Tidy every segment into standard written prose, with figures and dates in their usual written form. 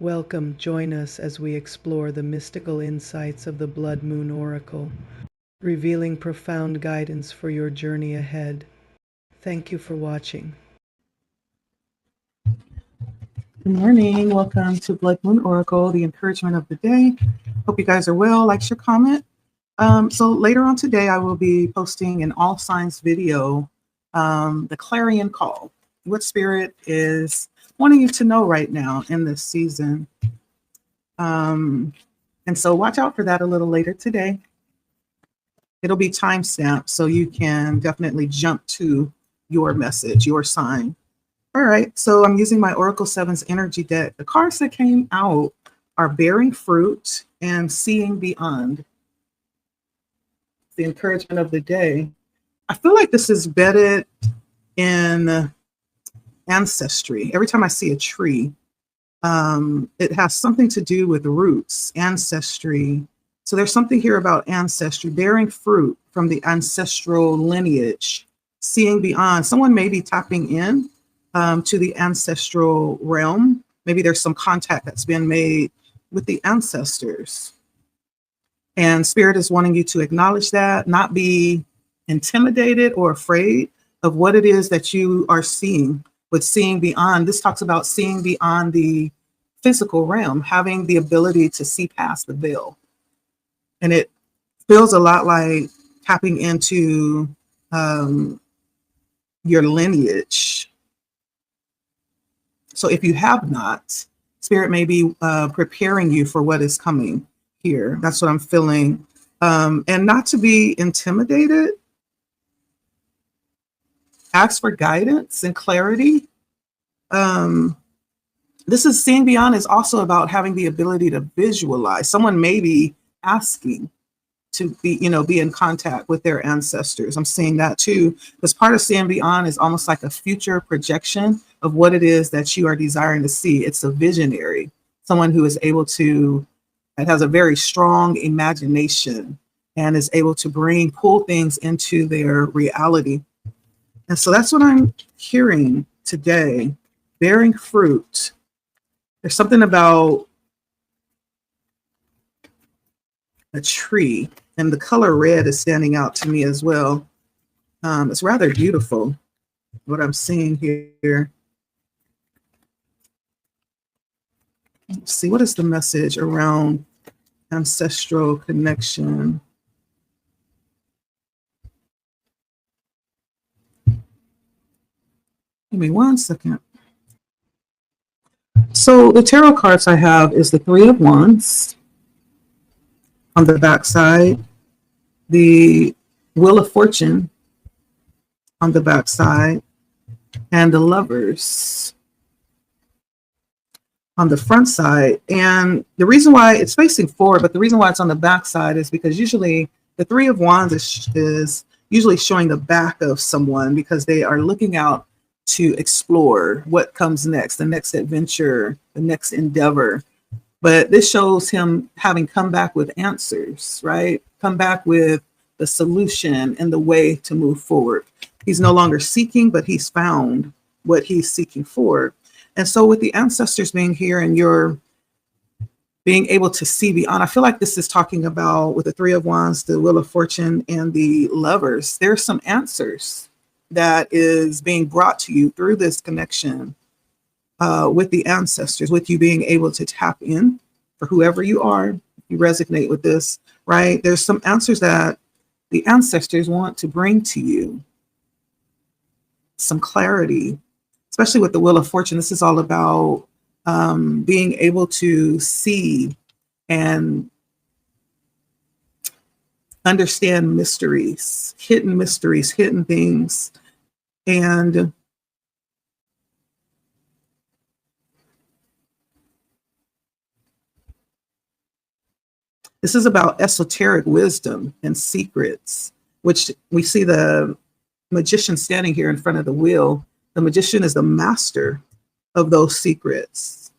Welcome, join us as we explore the mystical insights of the Blood Moon Oracle, revealing profound guidance for your journey ahead. Thank you for watching. Good morning. Welcome to Blood Moon Oracle, the encouragement of the day. Hope you guys are well. Like, share, comment. So later on today, I will be posting an all signs video, the clarion call, what spirit is wanting you to know right now in this season. And so watch out for that a little later today. It'll be timestamped, so you can definitely jump to your message, your sign. All right, so I'm using my Oracle 7's energy deck. The cards that came out are bearing fruit and seeing beyond. The encouragement of the day. I feel like this is bedded in ancestry. Every time I see a tree, it has something to do with roots, ancestry. So there's something here about ancestry, bearing fruit from the ancestral lineage, seeing beyond. Someone may be tapping in to the ancestral realm. Maybe there's some contact that's been made with the ancestors. And Spirit is wanting you to acknowledge that, not be intimidated or afraid of what it is that you are seeing, but seeing beyond. This talks about seeing beyond the physical realm, having the ability to see past the veil. And it feels a lot like tapping into your lineage. So if you have not, Spirit may be preparing you for what is coming here. That's what I'm feeling. And not to be intimidated. Ask for guidance and clarity. This is seeing beyond is also about having the ability to visualize. Someone may be asking to be in contact with their ancestors. I'm seeing that too, because part of seeing beyond is almost like a future projection of what it is that you are desiring to see. It's a visionary, someone who is able to, that has a very strong imagination and is able to pull things into their reality. And so that's what I'm hearing today, bearing fruit. There's something about a tree, and the color red is standing out to me as well. It's rather beautiful, what I'm seeing here. Let's see, what is the message around ancestral connection? Give me 1 second. So the tarot cards I have is the Three of Wands on the back side, the Wheel of Fortune on the back side, and the Lovers on the front side. And the reason why it's facing forward, but the reason why it's on the back side is because usually the Three of Wands is usually showing the back of someone because they are looking out to explore what comes next, the next adventure, the next endeavor. But this shows him having come back with answers, right? Come back with the solution and the way to move forward. He's no longer seeking, but he's found what he's seeking for. And so with the ancestors being here and you're being able to see beyond, I feel like this is talking about with the Three of Wands, the Wheel of Fortune, and the Lovers. There's some answers that is being brought to you through this connection with the ancestors, with you being able to tap in for whoever you are. If you resonate with this, right? There's some answers that the ancestors want to bring to you. Some clarity, especially with the Wheel of Fortune. This is all about being able to see and understand mysteries, hidden things. And this is about esoteric wisdom and secrets, which we see the magician standing here in front of the wheel. The magician is the master of those secrets.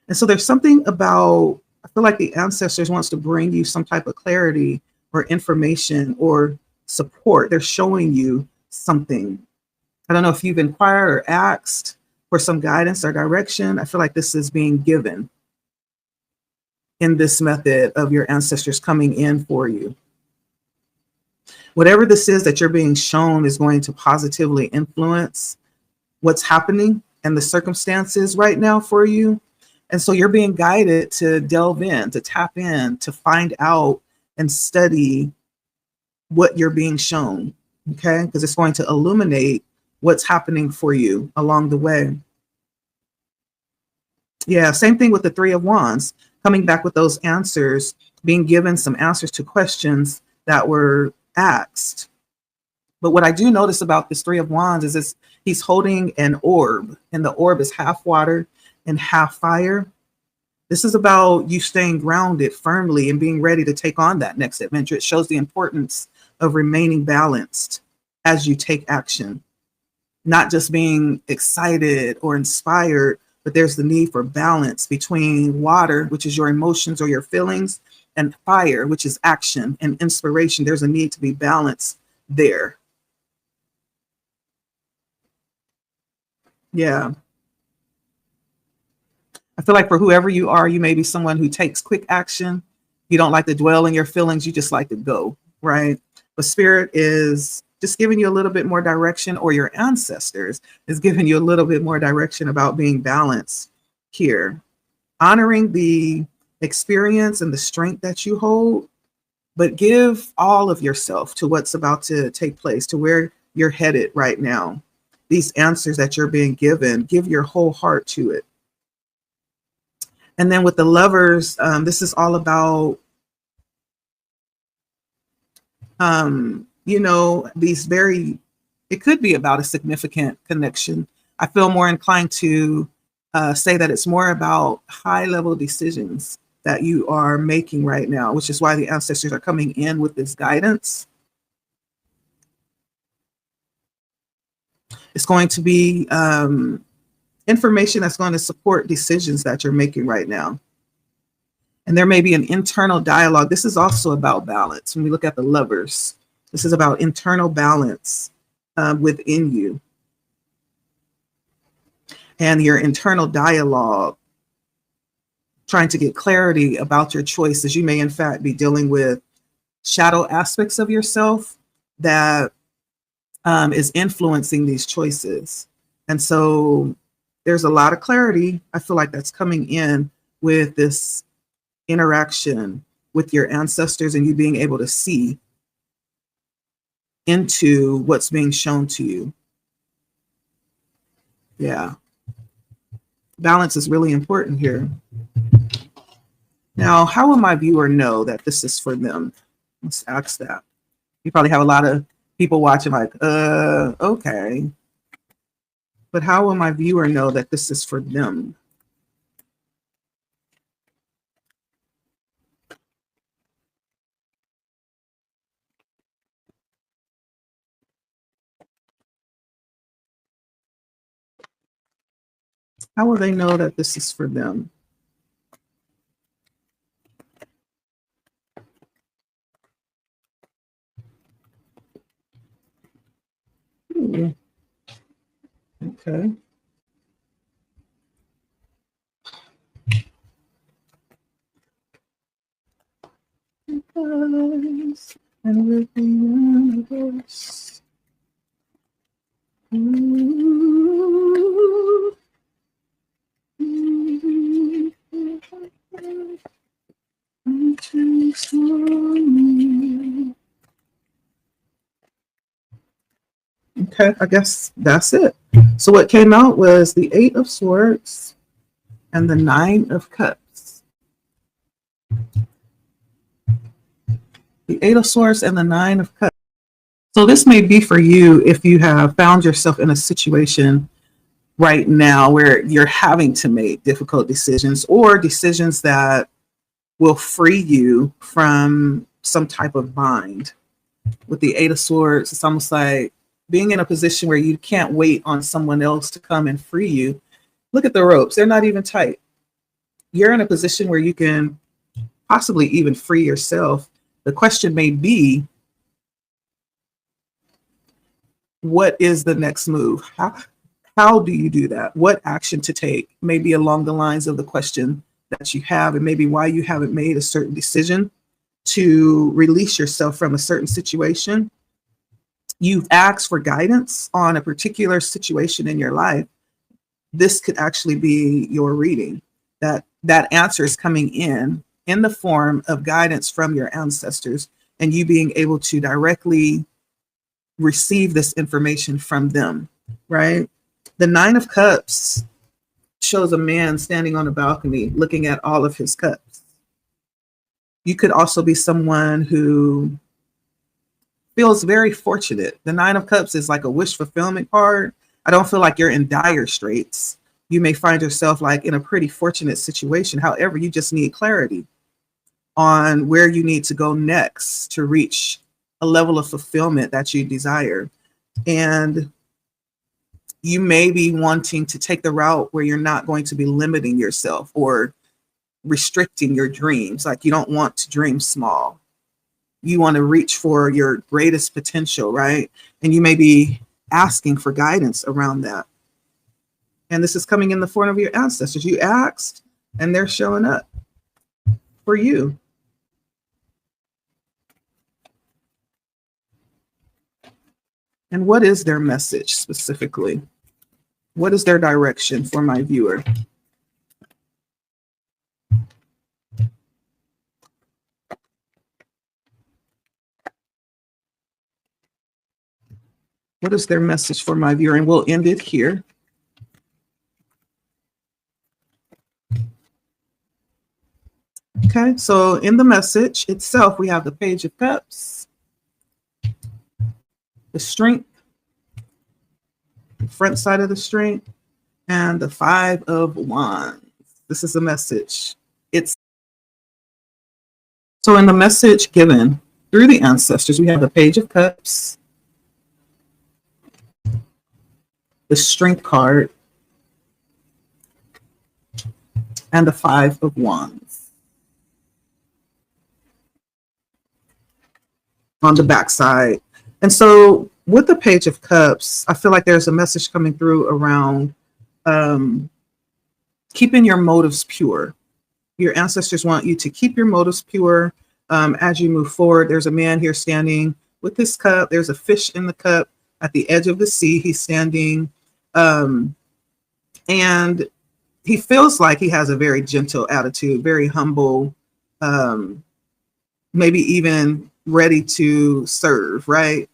And so there's something about, I feel like the ancestors wants to bring you some type of clarity or information or support. They're showing you something. I don't know if you've inquired or asked for some guidance or direction, I feel like this is being given in this method of your ancestors coming in for you. Whatever this is that you're being shown is going to positively influence what's happening and the circumstances right now for you. And so you're being guided to delve in, to tap in, to find out and study what you're being shown, okay? Because it's going to illuminate what's happening for you along the way. Yeah, same thing with the Three of Wands, coming back with those answers, being given some answers to questions that were asked. But what I do notice about this Three of Wands is he's holding an orb, and the orb is half water and half fire. This is about you staying grounded firmly and being ready to take on that next adventure. It shows the importance of remaining balanced as you take action, not just being excited or inspired, but there's the need for balance between water, which is your emotions or your feelings, and fire, which is action and inspiration. There's a need to be balanced there. Yeah. I feel like for whoever you are, you may be someone who takes quick action. You don't like to dwell in your feelings. You just like to go, right? But Spirit is just giving you a little bit more direction, or your ancestors is giving you a little bit more direction about being balanced here, honoring the experience and the strength that you hold, but give all of yourself to what's about to take place, to where you're headed right now. These answers that you're being given, give your whole heart to it. And then with the Lovers, this is all about, you know, these very, it could be about a significant connection. I feel more inclined to say that it's more about high level decisions that you are making right now, which is why the ancestors are coming in with this guidance. It's going to be information that's going to support decisions that you're making right now. And there may be an internal dialogue. This is also about balance. When we look at the Lovers, this is about internal balance within you. And your internal dialogue, trying to get clarity about your choices. You may, in fact, be dealing with shadow aspects of yourself that is influencing these choices. And so there's a lot of clarity, I feel like, that's coming in with this interaction with your ancestors and you being able to see into what's being shown to you. Yeah. Balance is really important here. Now, how will my viewer know that this is for them? Let's ask that. You probably have a lot of people watching like, okay. But how will my viewer know that this is for them? How will they know that this is for them? Okay. And with the universe. Okay, I guess that's it. So what came out was the Eight of Swords and the Nine of Cups. The Eight of Swords and the Nine of Cups. So this may be for you if you have found yourself in a situation right now where you're having to make difficult decisions, or decisions that will free you from some type of bind. With the Eight of Swords, it's almost like being in a position where you can't wait on someone else to come and free you. Look at the ropes. They're not even tight. You're in a position where you can possibly even free yourself. The question may be, what is the next move? How do you do that? What action to take? Maybe along the lines of the question that you have, and maybe why you haven't made a certain decision to release yourself from a certain situation. You've asked for guidance on a particular situation in your life. This could actually be your reading. That answer is coming in the form of guidance from your ancestors, and you being able to directly receive this information from them, right? The Nine of Cups shows a man standing on a balcony looking at all of his cups. You could also be someone who feels very fortunate. The Nine of Cups is like a wish fulfillment card. I don't feel like you're in dire straits. You may find yourself like in a pretty fortunate situation. However, you just need clarity on where you need to go next to reach a level of fulfillment that you desire. And you may be wanting to take the route where you're not going to be limiting yourself or restricting your dreams. Like you don't want to dream small. You want to reach for your greatest potential, right? And you may be asking for guidance around that. And this is coming in the form of your ancestors. You asked, and they're showing up for you. And what is their message specifically? What is their direction for my viewer? What is their message for my viewer? And we'll end it here. Okay, so in the message itself, we have the Page of Cups, the Strength, the front side of the Strength, and the Five of Wands. This is the message. So in the message given through the ancestors, we have the Page of Cups, the Strength card, and the Five of Wands on the back side. And so with the Page of Cups, I feel like there's a message coming through around keeping your motives pure. Your ancestors want you to keep your motives pure as you move forward. There's a man here standing with this cup. There's a fish in the cup at the edge of the sea. He's standing and he feels like he has a very gentle attitude, very humble, maybe even ready to serve, right?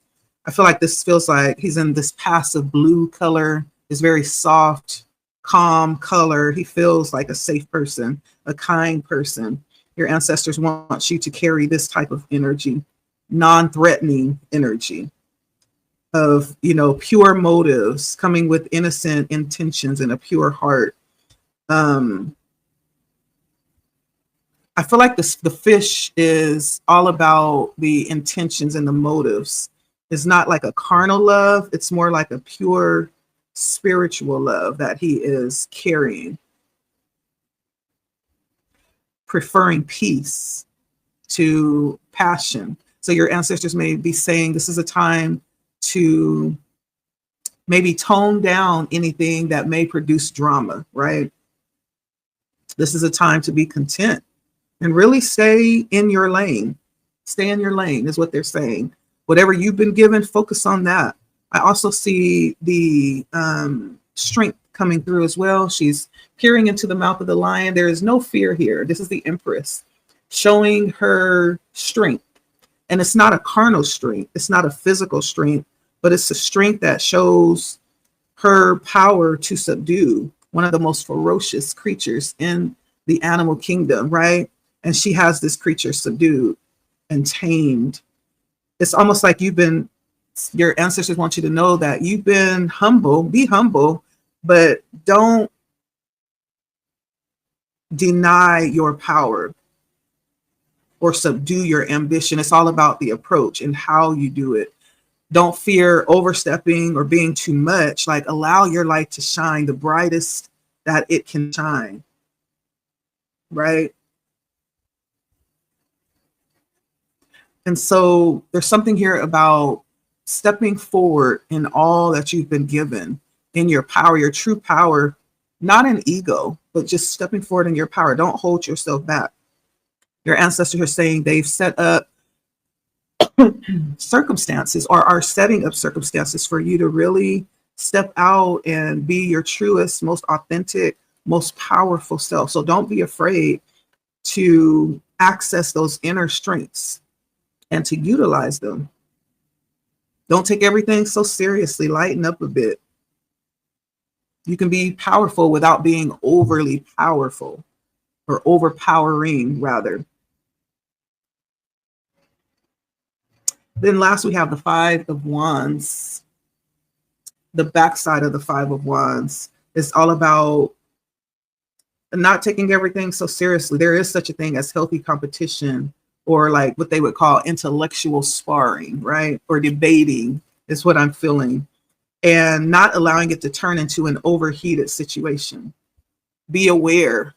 I feel like this feels like he's in this passive blue color, is very soft, calm color. He feels like a safe person, a kind person. Your ancestors want you to carry this type of energy, non-threatening energy of, pure motives, coming with innocent intentions and a pure heart. I feel like the fish is all about the intentions and the motives. It's not like a carnal love. It's more like a pure spiritual love that he is carrying, preferring peace to passion. So your ancestors may be saying this is a time to maybe tone down anything that may produce drama, right? This is a time to be content and really stay in your lane. Stay in your lane is what they're saying. Whatever you've been given, focus on that. I also see the strength coming through as well. She's peering into the mouth of the lion. There is no fear here. This is the Empress showing her strength. And it's not a carnal strength. It's not a physical strength, but it's a strength that shows her power to subdue one of the most ferocious creatures in the animal kingdom, right? And she has this creature subdued and tamed. It's almost like your ancestors want you to know that you've been humble, be humble, but don't deny your power or subdue your ambition. It's all about the approach and how you do it. Don't fear overstepping or being too much. Like allow your light to shine the brightest that it can shine, right? And so there's something here about stepping forward in all that you've been given in your power, your true power, not in ego, but just stepping forward in your power. Don't hold yourself back. Your ancestors are saying they've set up circumstances or are setting up circumstances for you to really step out and be your truest, most authentic, most powerful self. So don't be afraid to access those inner strengths and to utilize them. Don't take everything so seriously. Lighten up a bit. You can be powerful without being overly powerful or overpowering, rather. Then last, we have the Five of Wands. The backside of the Five of Wands is all about not taking everything so seriously. There is such a thing as healthy competition, or like what they would call intellectual sparring, right? Or debating is what I'm feeling. And not allowing it to turn into an overheated situation. Be aware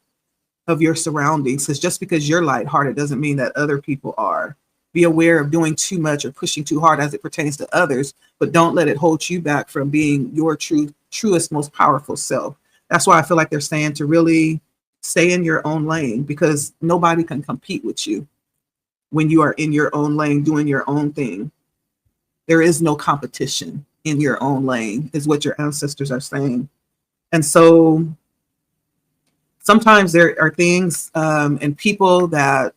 of your surroundings, because just because you're lighthearted doesn't mean that other people are. Be aware of doing too much or pushing too hard as it pertains to others, but don't let it hold you back from being your truest, most powerful self. That's why I feel like they're saying to really stay in your own lane, because nobody can compete with you when you are in your own lane doing your own thing. There is no competition in your own lane, is what your ancestors are saying. And so sometimes there are things and people that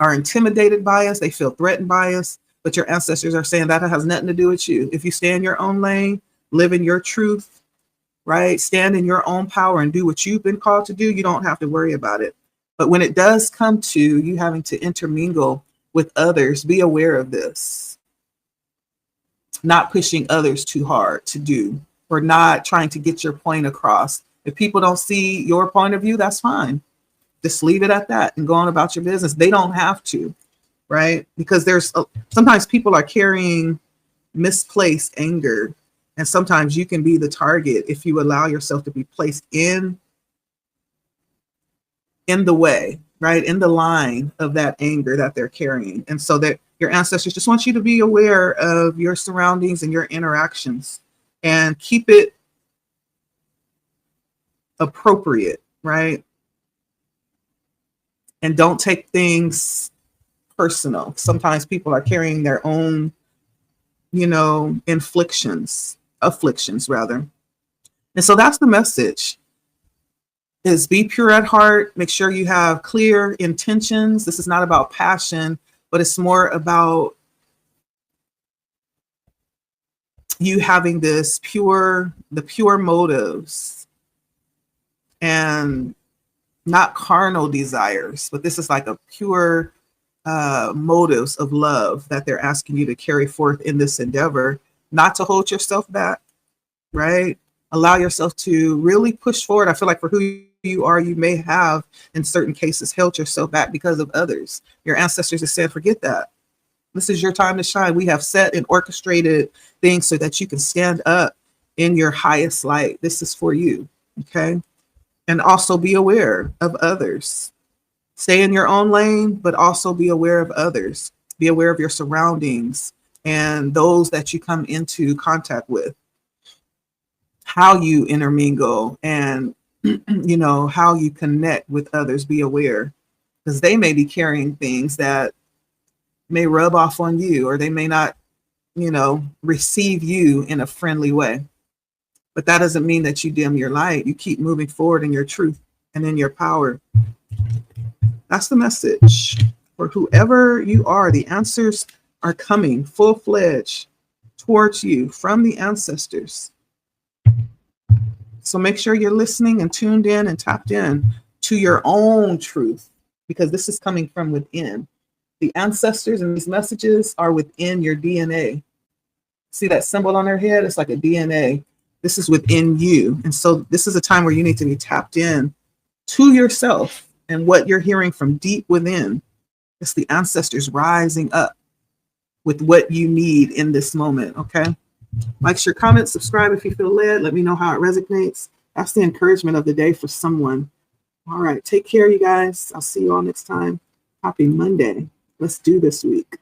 are intimidated by us. They feel threatened by us, but your ancestors are saying that has nothing to do with you. If you stay in your own lane, live in your truth, right? Stand in your own power and do what you've been called to do, you don't have to worry about it. But when it does come to you having to intermingle with others, be aware of this. Not pushing others too hard to do, or not trying to get your point across. If people don't see your point of view, that's fine. Just leave it at that and go on about your business. They don't have to, right? Because sometimes people are carrying misplaced anger, and sometimes you can be the target if you allow yourself to be placed in the way, right? In the line of that anger that they're carrying. And so that your ancestors just want you to be aware of your surroundings and your interactions and keep it appropriate, right? And don't take things personal. Sometimes people are carrying their own, afflictions rather. And so that's the message. Is be pure at heart. Make sure you have clear intentions. This is not about passion, but it's more about you having the pure motives and not carnal desires, but this is like a pure motives of love that they're asking you to carry forth in this endeavor, not to hold yourself back, right? Allow yourself to really push forward. I feel like for who you are, you may have in certain cases held yourself back because of others. Your ancestors have said, forget that. This is your time to shine. We have set and orchestrated things so that you can stand up in your highest light. This is for you, okay? And also be aware of others. Stay in your own lane, but also be aware of others. Be aware of your surroundings and those that you come into contact with. How you intermingle and how you connect with others. Be aware, because they may be carrying things that may rub off on you, or they may not, receive you in a friendly way. But that doesn't mean that you dim your light. You keep moving forward in your truth and in your power. That's the message. For whoever you are, the answers are coming full-fledged towards you from the ancestors. So make sure you're listening and tuned in and tapped in to your own truth, because this is coming from within. The ancestors and these messages are within your DNA. See that symbol on their head? It's like a DNA. This is within you. And so this is a time where you need to be tapped in to yourself and what you're hearing from deep within. It's the ancestors rising up with what you need in this moment, okay? Like, share, comment, subscribe if you feel led. Let me know how it resonates. That's the encouragement of the day for someone. All right, take care, you guys. I'll see you all next time. Happy Monday. Let's do this week.